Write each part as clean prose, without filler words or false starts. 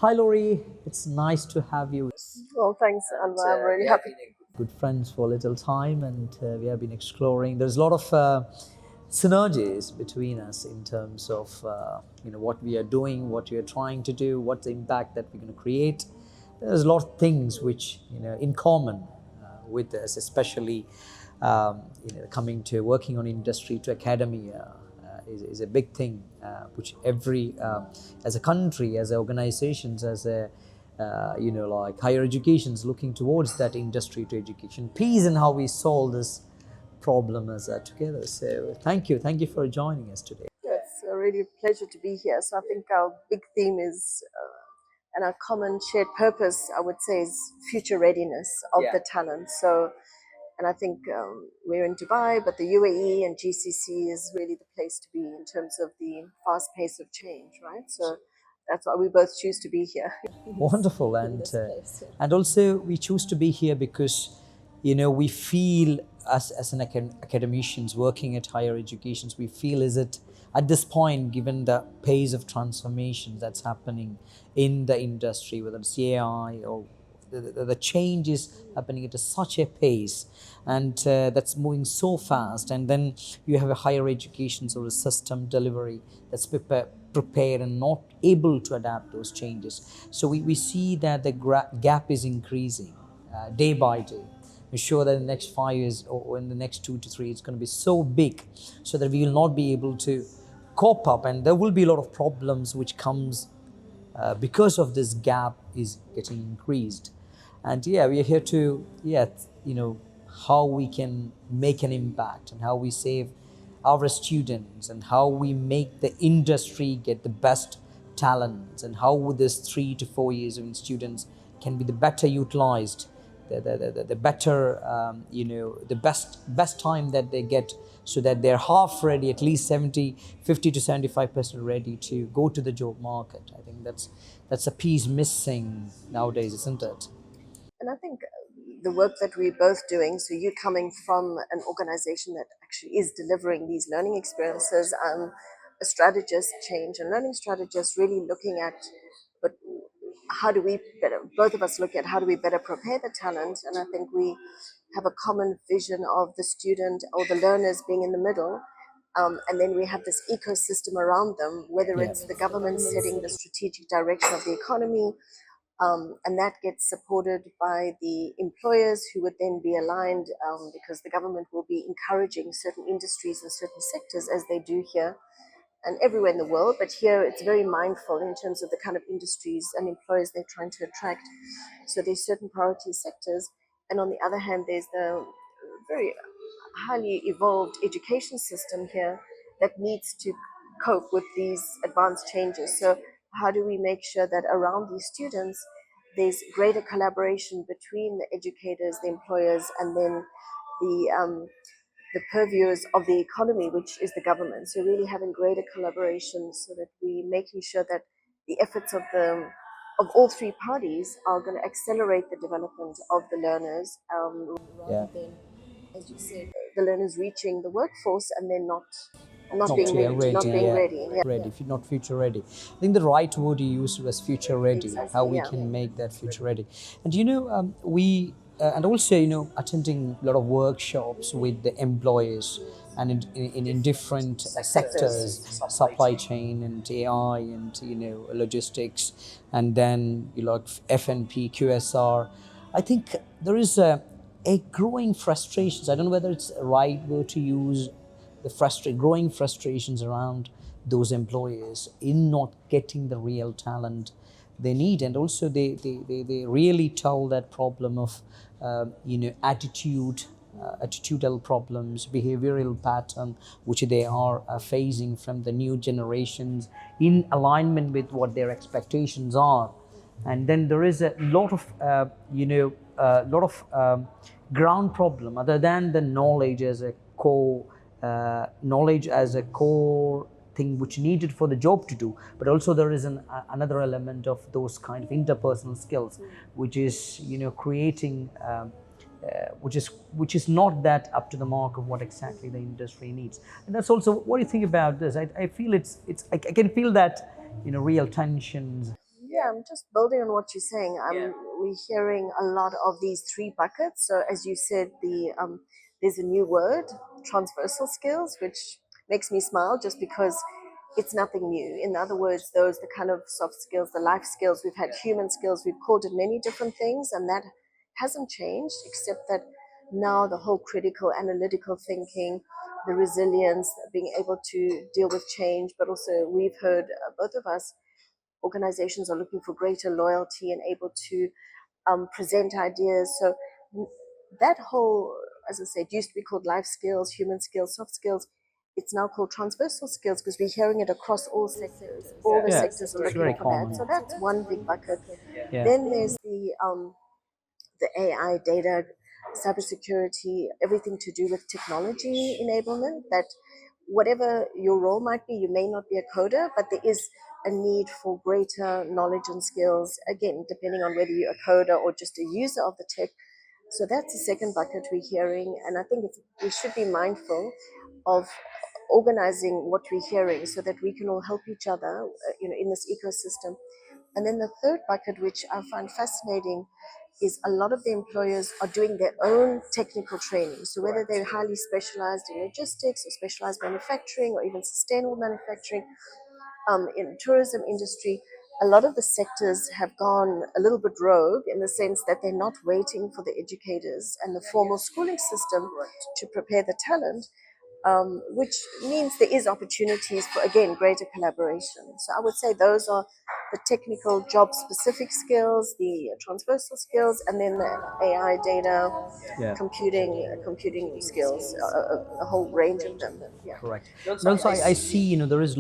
Hi Lori, it's nice to have you. Well, thanks, Anvar. I'm really happy. Good friends for a little time, and we have been exploring. There's a lot of synergies between us in terms of what we are doing, what we are trying to do, what the impact that we're going to create. There's a lot of things which in common with us, especially coming to working on industry to academia. Is a big thing, which every as a country, as organizations, as a like higher educations looking towards that industry to education piece and how we solve this problem as together. So thank you for joining us today. It's a really pleasure to be here. So I think our big theme is, and our common shared purpose, I would say, is future readiness of the talent. So, and I think we're in Dubai, but the UAE and GCC is really the place to be in terms of the fast pace of change, right? So that's why we both choose to be here. Wonderful, and also we choose to be here because we feel as an academicians working at higher educations, we feel is it at this point, given the pace of transformation that's happening in the industry, whether it's AI or the change is happening at such a pace, and that's moving so fast, and then you have a higher education sort of system delivery that's prepared and not able to adapt those changes. So we see that the gap is increasing day by day. We're sure that in the next 5 years or in the next 2 to 3, it's going to be so big so that we will not be able to cope up, and there will be a lot of problems which comes because of this gap is getting increased. And we are here to how we can make an impact and how we save our students and how we make the industry get the best talents, and how this 3 to 4 years of students can be the better utilized, the better the best time that they get, so that they're half ready, at least 50 to 75% ready to go to the job market. I think that's a piece missing nowadays, isn't it? And I think the work that we're both doing, so you coming from an organization that actually is delivering these learning experiences, a strategist, change and learning strategist, really looking at, but how do we better, both of us look at how do we better prepare the talent. And I think we have a common vision of the student or the learners being in the middle. And then we have this ecosystem around them, whether Yeah. it's the government setting the strategic direction of the economy, and that gets supported by the employers, who would then be aligned, because the government will be encouraging certain industries and certain sectors, as they do here and everywhere in the world. But here it's very mindful in terms of the kind of industries and employers they're trying to attract. So there's certain priority sectors. And on the other hand, there's the very highly evolved education system here that needs to cope with these advanced changes. So how do we make sure that around these students there's greater collaboration between the educators, the employers, and then the purveyors of the economy, which is the government. So really having greater collaboration, so that we making sure that the efforts of all three parties are going to accelerate the development of the learners, Yeah. rather than, as you said, the learners reaching the workforce and then not Not being yet ready, not ready, being yeah. ready. Yeah, Ready, if you're not future ready. I think the right word you used was future ready, exactly. how we Yeah. can make that future ready. And we and also attending a lot of workshops with the employers, and in different sectors, supply chain and AI and logistics, and then like FNP, QSR. I think there is a growing frustrations. I don't know whether it's the right word to use, the growing frustrations around those employers in not getting the real talent they need. And also they really tell that problem of attitudinal problems, behavioral pattern, which they are facing from the new generations in alignment with what their expectations are. And then there is a lot of ground problem, other than the knowledge as a core thing which needed for the job to do, but also there is another element of those kind of interpersonal skills, which is creating which is not that up to the mark of what exactly the industry needs. And that's also, what do you think about this? I feel I can feel that real tensions. Yeah, yeah, I'm just building on what you're saying. We're hearing a lot of these three buckets. So as you said, there's a new word, transversal skills, which makes me smile just because it's nothing new. In other words, those the kind of soft skills, the life skills. We've had human skills. We've called it many different things, and that hasn't changed, except that now the whole critical, analytical thinking, the resilience, being able to deal with change, but also we've heard both of us organizations are looking for greater loyalty and able to present ideas. So that whole, as I said, used to be called life skills, human skills, soft skills. It's now called transversal skills because we're hearing it across all sectors. All the Yeah, sectors are it's looking very for that. common. So that's one big bucket. Yeah. Then there's the AI, data, cybersecurity, everything to do with technology enablement. That whatever your role might be, you may not be a coder, but there is a need for greater knowledge and skills, again, depending on whether you're a coder or just a user of the tech. So that's the second bucket we're hearing. And I think we should be mindful of organizing what we're hearing so that we can all help each other, in this ecosystem. And then the third bucket, which I find fascinating, is a lot of the employers are doing their own technical training. So whether they're highly specialized in logistics or specialized manufacturing or even sustainable manufacturing, in tourism industry, a lot of the sectors have gone a little bit rogue in the sense that they're not waiting for the educators and the formal schooling system to prepare the talent, which means there is opportunities for, again, greater collaboration. So I would say those are the technical job specific skills, the transversal skills, and then the AI, data, Yeah. computing skills, a whole range of them. Yeah. Correct. And also, I see, there is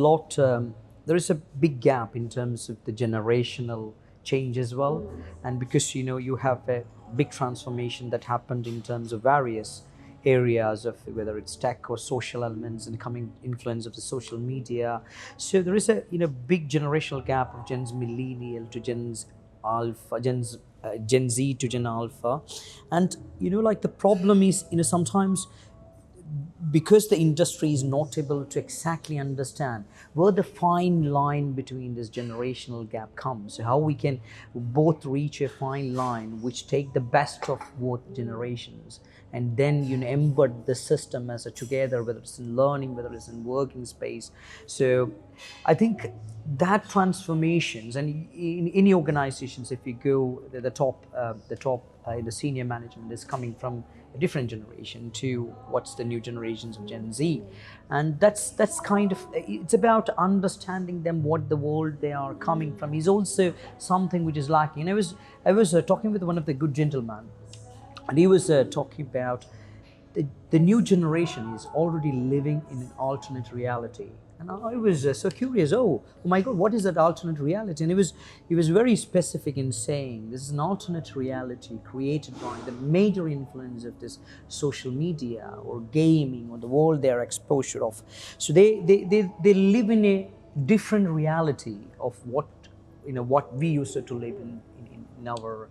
there is a big gap in terms of the generational change as well. And because, you have a big transformation that happened in terms of various areas of whether it's tech or social elements and the coming influence of the social media. So there is a, big generational gap of Gen's millennial to Gen's alpha, Gen Z to Gen Alpha. And, like the problem is, sometimes because the industry is not able to exactly understand where the fine line between this generational gap comes, how we can both reach a fine line which take the best of both generations and then embed the system as a together, whether it's in learning, whether it's in working space. So I think that transformations, and in any organizations, if you go the top in the senior management is coming from a different generation to what's the new generations of Gen Z, and that's kind of, it's about understanding them, what the world they are coming from is also something which is lacking. And I was talking with one of the good gentlemen, and he was talking about the new generation is already living in an alternate reality. And I was so curious. Oh my God, what is that alternate reality? And he was very specific in saying this is an alternate reality created by the major influence of this social media or gaming or the world they are exposure of. So they live in a different reality of what we used to live in our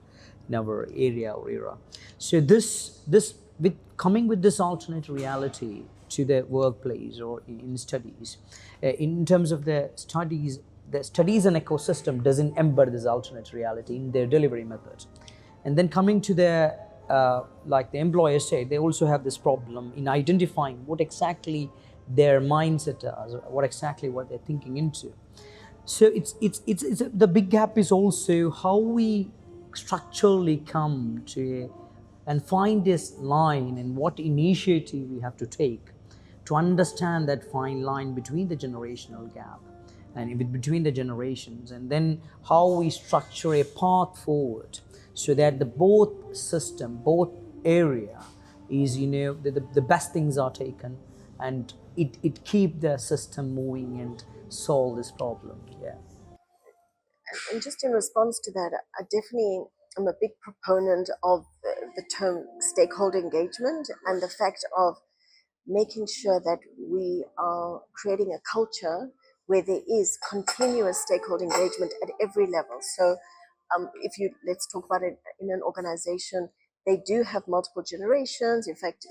area or era. So this with coming with this alternate reality to the workplace or in studies, in terms of the studies and ecosystem doesn't embed this alternate reality in their delivery method. And then coming to the like the employers say, they also have this problem in identifying what exactly their mindset is, what they're thinking into. So the big gap is also how we structurally come to and find this line and what initiative we have to take to understand that fine line between the generational gap and between the generations, and then how we structure a path forward so that the both system, both area is, the best things are taken, and it keep the system moving and solve this problem. Yeah. And just in response to that, I definitely am a big proponent of the term stakeholder engagement and the fact of making sure that we are creating a culture where there is continuous stakeholder engagement at every level. So, if you let's talk about it in an organization, they do have multiple generations. In fact,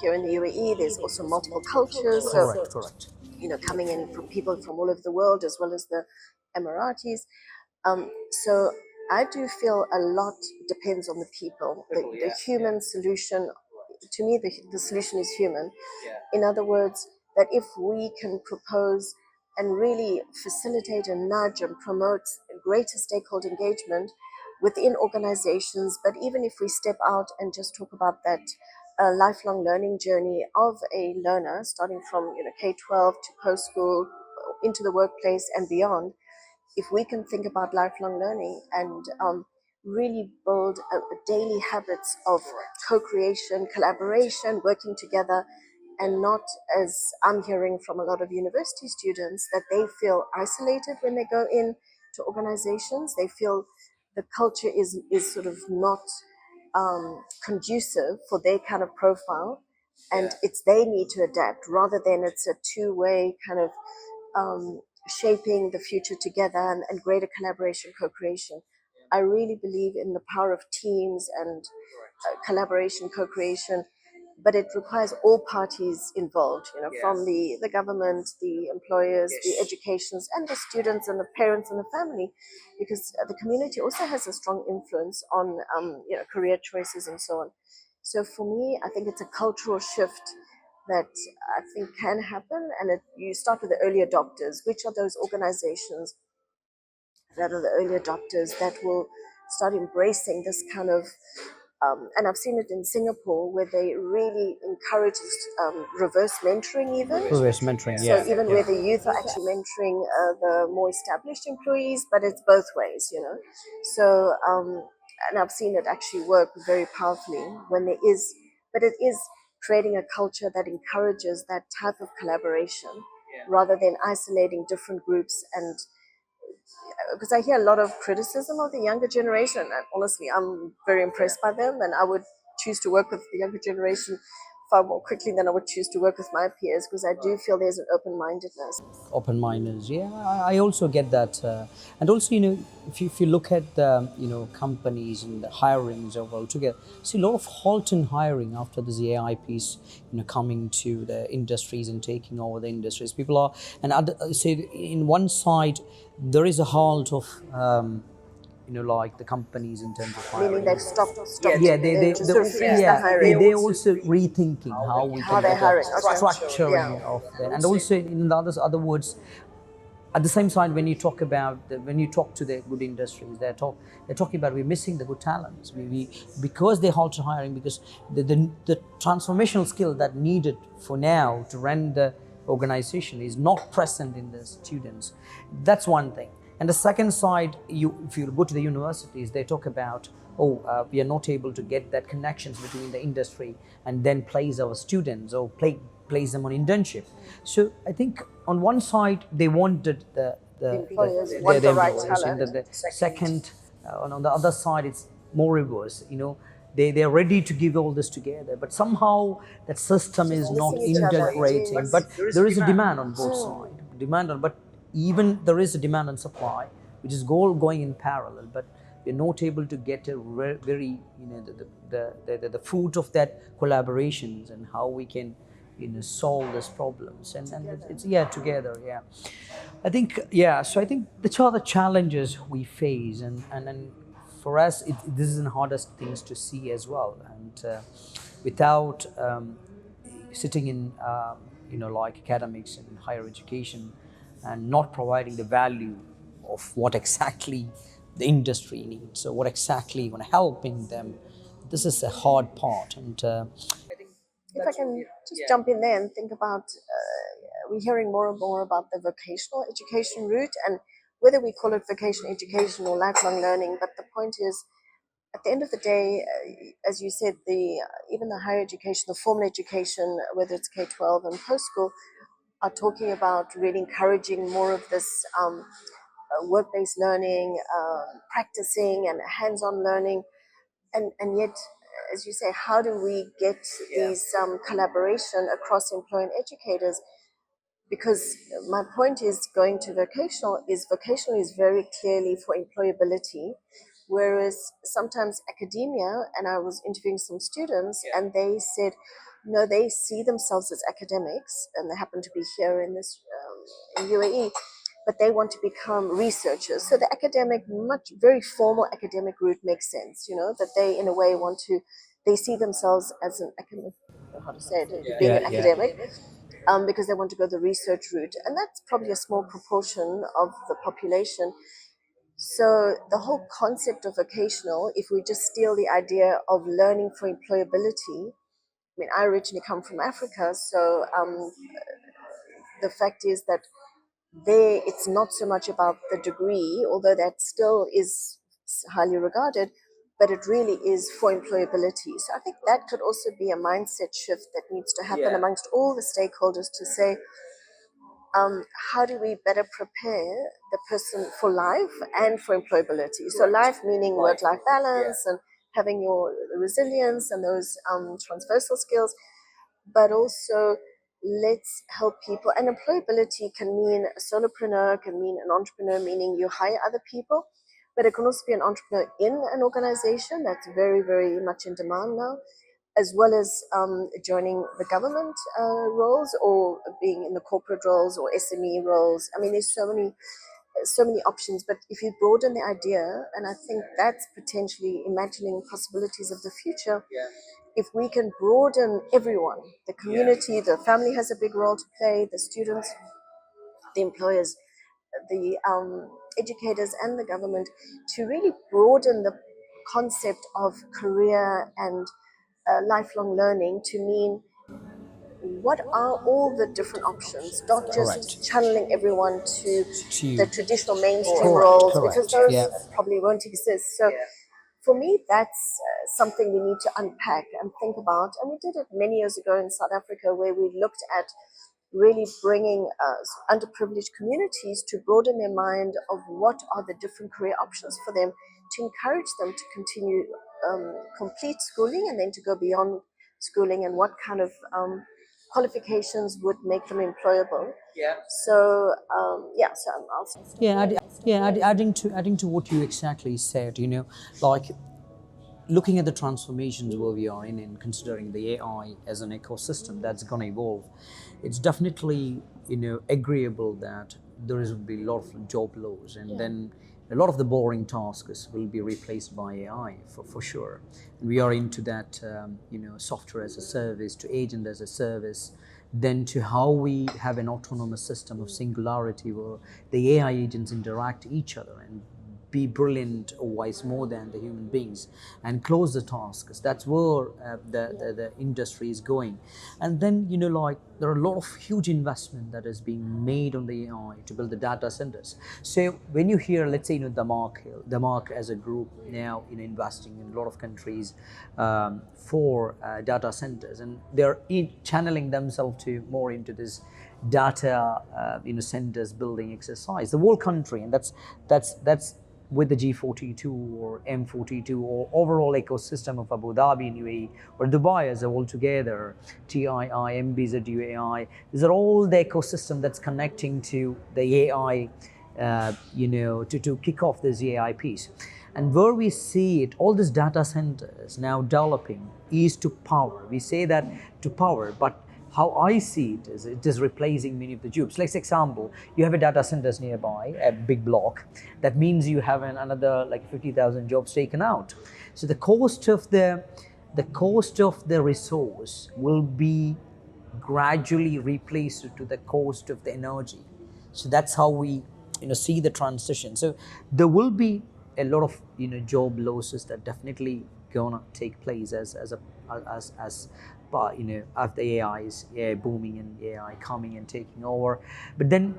here in the UAE, there's also multiple cultures. So, Correct. coming in from people from all over the world as well as the Emiratis. So I do feel a lot depends on the people. The human solution, to me, the solution is human. In other words, that if we can propose and really facilitate and nudge and promote greater stakeholder engagement within organizations, but even if we step out and just talk about that lifelong learning journey of a learner, starting from K-12 to post-school, into the workplace and beyond, if we can think about lifelong learning and really build daily habits of co-creation, collaboration, working together, and not, as I'm hearing from a lot of university students, that they feel isolated when they go in to organizations. They feel the culture is sort of not conducive for their kind of profile, and it's they need to adapt rather than it's a two-way kind of um, shaping the future together and greater collaboration, co-creation. I really believe in the power of teams and collaboration, co-creation, but it requires all parties involved, from the government, the employers, the educations, and the students and the parents and the family, because the community also has a strong influence on, career choices and so on. So for me, I think it's a cultural shift that I think can happen, and you start with the early adopters. Which are those organizations that are the early adopters that will start embracing this kind of and I've seen it in Singapore where they really encourage reverse mentoring even. Reverse mentoring, So yeah. even where the youth are actually mentoring the more established employees, but it's both ways. So, and I've seen it actually work very powerfully when there is, but it is creating a culture that encourages that type of collaboration rather than isolating different groups. And because I hear a lot of criticism of the younger generation, and honestly, I'm very impressed by them, and I would choose to work with the younger generation far more quickly than I would choose to work with my peers, because I do feel there's an open-mindedness. Open mindedness, yeah, I also get that. And also, if you look at the companies and the hirings overall together, see a lot of halt in hiring after this AI piece coming to the industries and taking over the industries. People are, and say in one side there is a halt of like the companies in terms of hiring. Meaning they've stopped Yeah, they just sort of freeze the yeah, hiring. they also rethinking how we How can they're get a hiring, okay. structuring Yeah. of that. And also in the other words, at the same side, when you talk about when you talk to the good industries, they're talking about we're missing the good talents. We because they halt hiring, because the transformational skill that needed for now to run the organization is not present in the students. That's one thing. And the second side, if you go to the universities, they talk about, we are not able to get that connections between the industry and then place our students or place them on internship. So I think on one side they wanted the employers want the right employers, and talent. the second, on the other side it's more reverse. They're ready to give all this together, but somehow that system is not missing each other. integrating. Yes. But there is a demand on both sides. But even there is a demand and supply, which is going in parallel. But we're not able to get a very the fruit of that collaborations and how we can solve these problems, and it's together. I think, so I think these are the challenges we face, and for us this is the hardest things to see as well. And without sitting in like academics and higher education and not providing the value of what exactly the industry needs, so what exactly going to helping them, this is a hard part. And If I can just jump in there and think about, we're hearing more and more about the vocational education route, and whether we call it vocational education or lifelong learning, but the point is, at the end of the day, as you said, even the higher education, the formal education, whether it's K-12 and post-school, are talking about really encouraging more of this work-based learning, practicing and hands-on learning, and yet, as you say, how do we get these collaboration across employer and educators? Because my point is, going to vocational is very clearly for employability, whereas sometimes academia, and I was interviewing some students, and they said no, they see themselves as academics, and they happen to be here in UAE, but they want to become researchers. So the academic, very formal academic route makes sense, that they in a way they see themselves as an academic, how to say it, being an academic, because they want to go the research route. And that's probably a small proportion of the population. So the whole concept of vocational, if we just steal the idea of learning for employability, I mean, I originally come from Africa, so the fact is that there it's not so much about the degree, although that still is highly regarded, but it really is for employability. So I think that could also be a mindset shift that needs to happen amongst all the stakeholders to say, how do we better prepare the person for life and for employability? So life meaning work-life balance and having your resilience and those transversal skills, but also let's help people. And employability can mean a solopreneur, can mean an entrepreneur, meaning you hire other people, but it can also be an entrepreneur in an organization that's very, very much in demand now, as well as joining the government roles or being in the corporate roles or SME roles. I mean, there's so many options, but if you broaden the idea, and I think that's potentially imagining possibilities of the future, if we can broaden everyone, the community, the family has a big role to play, the students, the employers, the educators and the government, to really broaden the concept of career and lifelong learning to mean what are all the different options, not just channeling everyone to the traditional mainstream roles, because those probably won't exist. So for me, that's something we need to unpack and think about. And we did it many years ago in South Africa, where we looked at really bringing underprivileged communities to broaden their mind of what are the different career options for them, to encourage them to continue complete schooling and then to go beyond schooling, and what kind of qualifications would make them employable. So so I'll Adding to what you exactly said, like looking at the transformations where we are in and considering the AI as an ecosystem that's going to evolve, it's definitely agreeable that there will be a lot of job loss, and then a lot of the boring tasks will be replaced by AI for sure. And we are into that software as a service to agent as a service, then to how we have an autonomous system of singularity where the AI agents interact each other and be brilliant or wise more than the human beings and close the tasks. That's where the industry is going. And then like there are a lot of huge investment that is being made on the AI to build the data centers. So when you hear, let's say, Denmark as a group now investing in a lot of countries for data centers, and they're channeling themselves to more into this data centers building exercise, the whole country. And that's with the G42 or M42 or overall ecosystem of Abu Dhabi, UAE, or Dubai as a whole together, TII, MBZ, UAI. These are all the ecosystem that's connecting to the AI, to kick off this AI piece. And where we see it, all these data centers now developing is to power. We say that to power, but how I see it is replacing many of the jobs. Like, for example, you have a data centers nearby, a big block. That means you have another like 50,000 jobs taken out. So the cost of the resource will be gradually replaced to the cost of the energy. So that's how we see the transition. So there will be a lot of job losses that definitely gonna take place as after AI booming and AI coming and taking over. But then,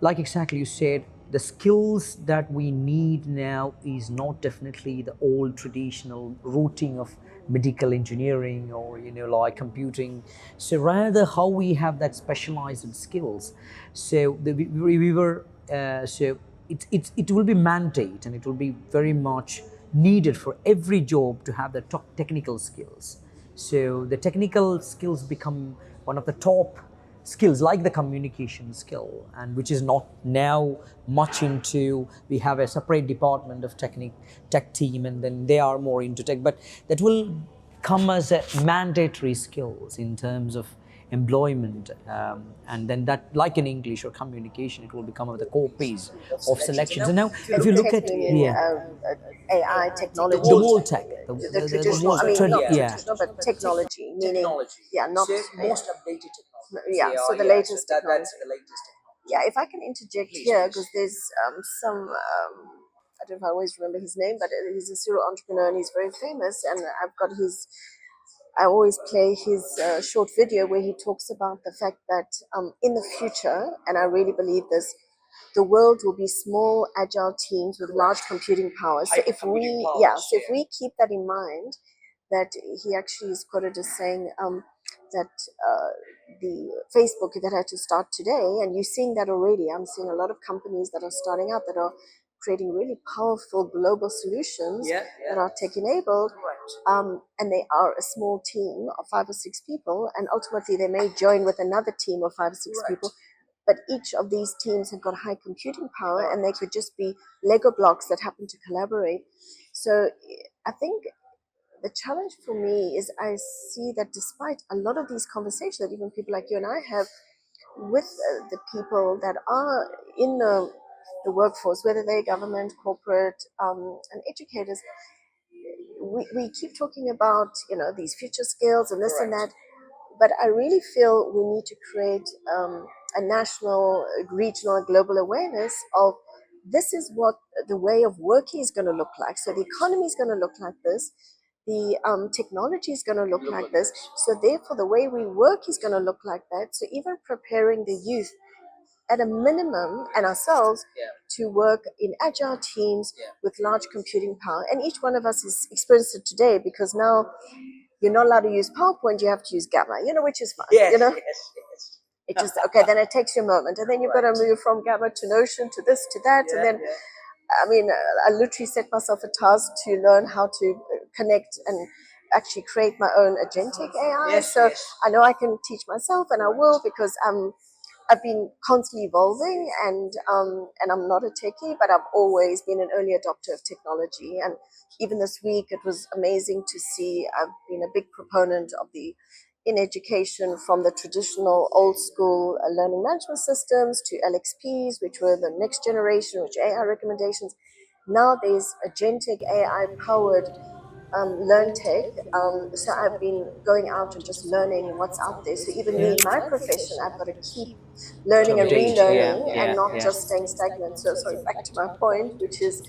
like exactly you said, the skills that we need now is not definitely the old traditional routing of medical engineering or like computing. So rather how we have that specialized skills. So we were so it will be mandate, and it will be very much needed for every job to have the top technical skills. So the technical skills become one of the top skills, like the communication skill, and which is not now much into. We have a separate department of tech team, and then they are more into tech, but that will come as a mandatory skills in terms of employment, and then that, like in English or communication, it will become the core piece of selections. And now, if you And look tech at meaning AI the technology, world tech, the traditional, I mean, not yeah, traditional, but technology, meaning, yeah, not yeah, so the latest technology. Yeah, if I can interject here, because there's some, I don't know if I always remember his name, but he's a serial entrepreneur and he's very famous. And I've got his, I always play his short video where he talks about the fact that in the future, and I really believe this, the world will be small, agile teams with large computing power. So if we, yeah, so if we keep that in mind, that he actually is quoted as saying that the Facebook that had to start today, and you're seeing that already. I'm seeing a lot of companies that are starting out that are creating really powerful global solutions that are tech enabled, and they are a small team of 5 or 6 people, and ultimately they may join with another team of 5 or 6 people, but each of these teams have got high computing power, and they could just be Lego blocks that happen to collaborate. So I think the challenge for me is I see that despite a lot of these conversations that even people like you and I have with the people that are in the workforce, whether they're government, corporate, and educators, we keep talking about, these future skills and this and that, but I really feel we need to create a national, regional, global awareness of this is what the way of working is going to look like. So the economy is going to look like this. The technology is going to look like this. So therefore, the way we work is going to look like that. So even preparing the youth at a minimum and ourselves to work in agile teams with large computing power. And each one of us has experienced it today because now you're not allowed to use PowerPoint, you have to use Gamma, which is fine. It just, okay, then it takes you a moment. And then you've got to move from Gamma to Notion to this to that. And then, I mean, I literally set myself a task to learn how to connect and actually create my own agentic AI. So I know I can teach myself, and I will, because I've been constantly evolving, and I'm not a techie, but I've always been an early adopter of technology. And even this week, it was amazing to see. I've been a big proponent of the in education, from the traditional old school learning management systems to LXPs, which were the next generation, which AI recommendations. Now there's agentic AI powered learn tech. So I've been going out and just learning what's out there. So even me in my profession, I've got to keep learning and relearning and not just staying stagnant. So sorry, back to my point, which is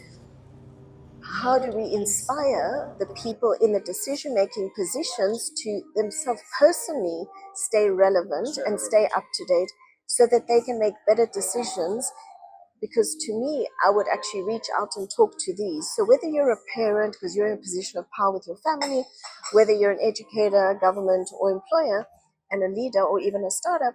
how do we inspire the people in the decision-making positions to themselves personally stay relevant and stay up to date so that they can make better decisions? Because to me, I would actually reach out and talk to these. So whether you're a parent, because you're in a position of power with your family, whether you're an educator, government, or employer, and a leader, or even a startup,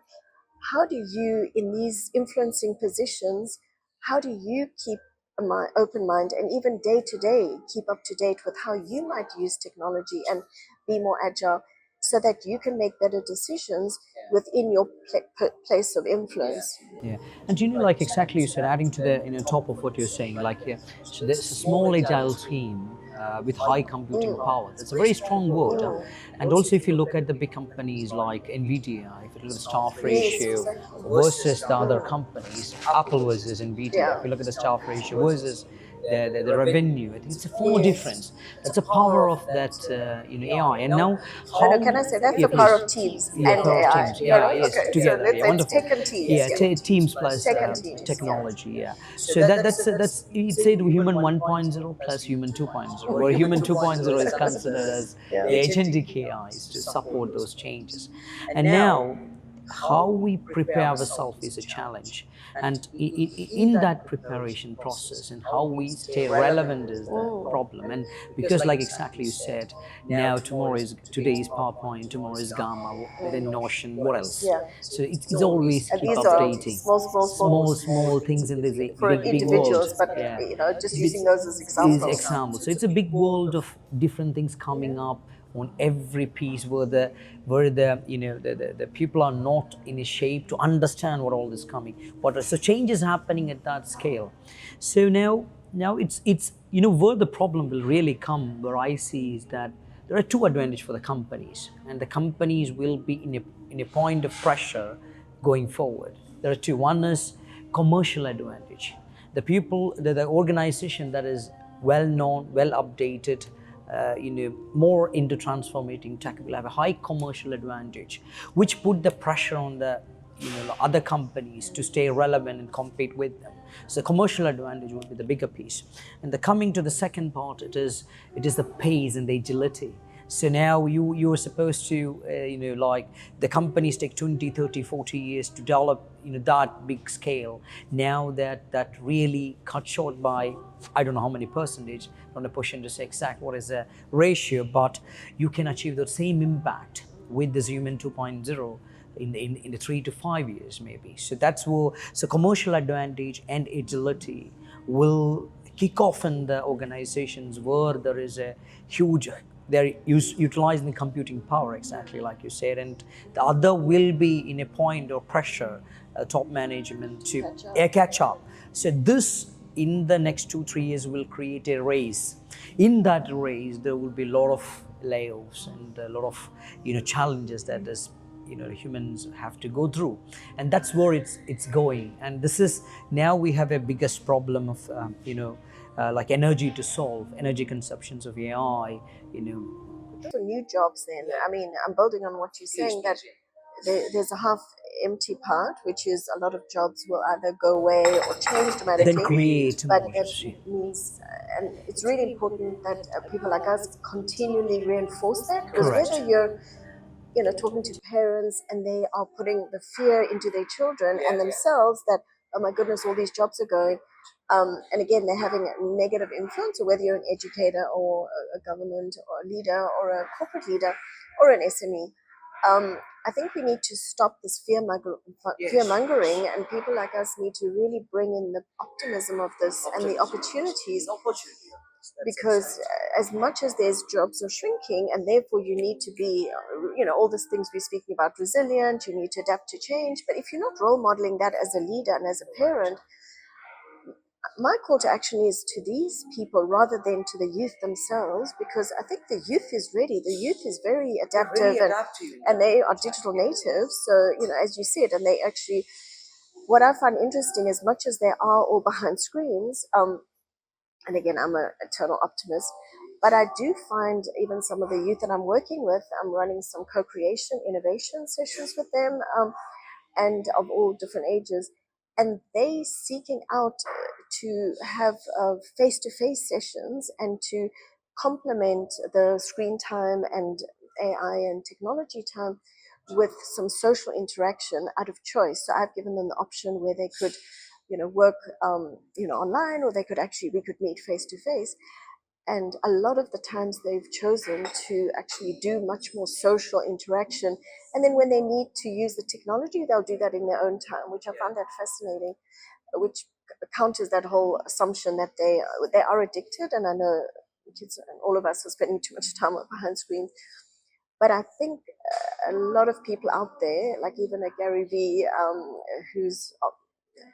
how do you, in these influencing positions, how do you keep an open mind and even day to day keep up to date with how you might use technology and be more agile so that you can make better decisions within your place of influence? Yeah, and like exactly you said, adding to the top of what you're saying, like so there's a small agile team with high computing power. That's a very strong word, and also if you look at the big companies like Nvidia, if you look at the staff ratio versus the other companies, Apple versus Nvidia, if you look at the staff ratio versus the revenue, I think it's a far difference. That's a power of that AI. And now No, how? no, can I say that's Yeah, the power please. of teams Yeah, and power of AI? teams. No, Yeah, no, yes, okay. So together. Yeah, let's wonderful. tech and teams. Yeah, teams plus Tech and teams. technology. Yeah. So that's it's said human 1.0 plus human 2.0, where human 2.0 is considered as the agentic AIs to support those changes. And now how we prepare ourselves is a challenge, and in that preparation process and how we stay relevant is the problem. And because like exactly you said, now today is PowerPoint, tomorrow is Gamma, then Notion, what else? Yeah. So it's always And keep these are updating small things in this for big world. individuals, but Yeah, just using those as is examples. example. So it's a big world of different things coming up on every piece, where the the people are not in a shape to understand what all this coming. So change is happening at that scale. So now it's where the problem will really come, where I see is that there are two advantages for the companies, and the companies will be in a in a point of pressure going forward. There are two. One is commercial advantage. The people, the organization that is well known, well updated, more into transforming tech will have a high commercial advantage, which put the pressure on the other companies to stay relevant and compete with them. So commercial advantage will be the bigger piece. And the coming to the second part, it is the pace and the agility. So now you are supposed to like the companies take 20, 30, 40 years to develop that big scale. Now that really cut short by, I don't know how many percentage, I'm not pushing to say exact what is the ratio, but you can achieve the same impact with this human 2.0 in the 3 to 5 years maybe. So that's where, so commercial advantage and agility will kick off in the organizations where there is a huge, they're utilizing the computing power, exactly like you said, and the other will be in a point of pressure, top management to catch up. So this in the next 2 3 years will create a race. In that race there will be a lot of layoffs and a lot of challenges that is humans have to go through, and that's where it's going. And this is now we have a biggest problem of like energy to solve, energy consumptions of AI. For new jobs, then, I mean, I'm building on what you're saying, that there's a half empty part, which is a lot of jobs will either go away or change Then dramatically. create But more. that means, and it's really important that people like us continually reinforce that, because Correct. whether you're talking to parents and they are putting the fear into their children and themselves that, oh my goodness, all these jobs are going, and again, they're having a negative influence, or whether you're an educator or a government or a leader or a corporate leader or an SME. I think we need to stop this fear mongering, and people like us need to really bring in the optimism of this and the opportunities, because as much as there's jobs are shrinking, and therefore you need to be all these things we're speaking about, resilient, you need to adapt to change. But if you're not role modeling that as a leader and as a parent, my call to action is to these people rather than to the youth themselves, because I think the youth is ready. The youth is very adaptive, and they are digital natives. So, as you said, and they actually, what I find interesting, as much as they are all behind screens, and again, I'm an eternal optimist, but I do find even some of the youth that I'm working with, I'm running some co-creation innovation sessions with them, and of all different ages, and they seeking out to have face-to-face sessions and to complement the screen time and AI and technology time with some social interaction out of choice. So I've given them the option where they could work online, or they could actually, we could meet face to face. And a lot of the times they've chosen to actually do much more social interaction. And then when they need to use the technology, they'll do that in their own time, which I found that fascinating, which counters that whole assumption that they are addicted. And I know kids and all of us are spending too much time behind screens. But I think a lot of people out there, like even a Gary Vee, who's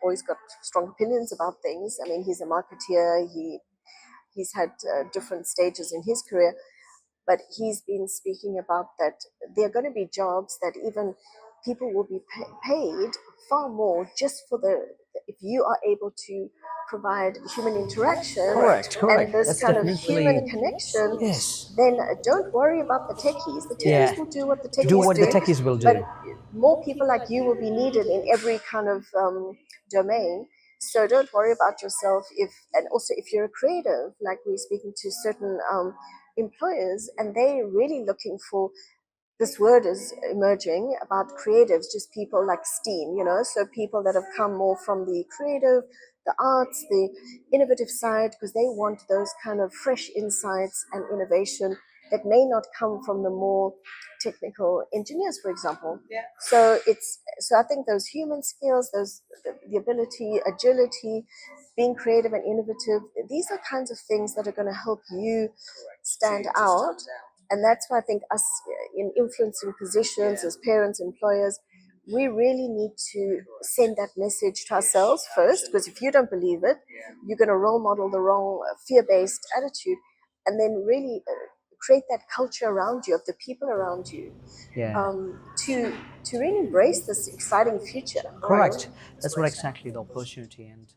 always got strong opinions about things. I mean, he's a marketeer. He's had different stages in his career, but he's been speaking about that there are going to be jobs that even people will be paid far more just for if you are able to provide human interaction. Correct, correct. And this That's kind of definitely human connection. yes. Then don't worry about the techies. The techies will do what the techies do what the techies will do. but more people like you will be needed in every kind of domain. So don't worry about yourself. And also if you're a creative, like we're speaking to certain employers, and they're really looking for, this word is emerging about creatives, just people like STEAM, so people that have come more from the creative, the arts, the innovative side, because they want those kind of fresh insights and innovation that may not come from the more technical engineers, for example. So I think those human skills, the ability, agility, being creative and innovative, these are kinds of things that are going to help you stand out. And that's why I think us in influencing positions as parents, employers, we really need to send that message to ourselves first, because if you don't believe it, you're going to role model the wrong fear-based attitude, and then really create that culture around you, of the people around you, Yeah. to really embrace this exciting future. Correct. That's what exactly the opportunity. And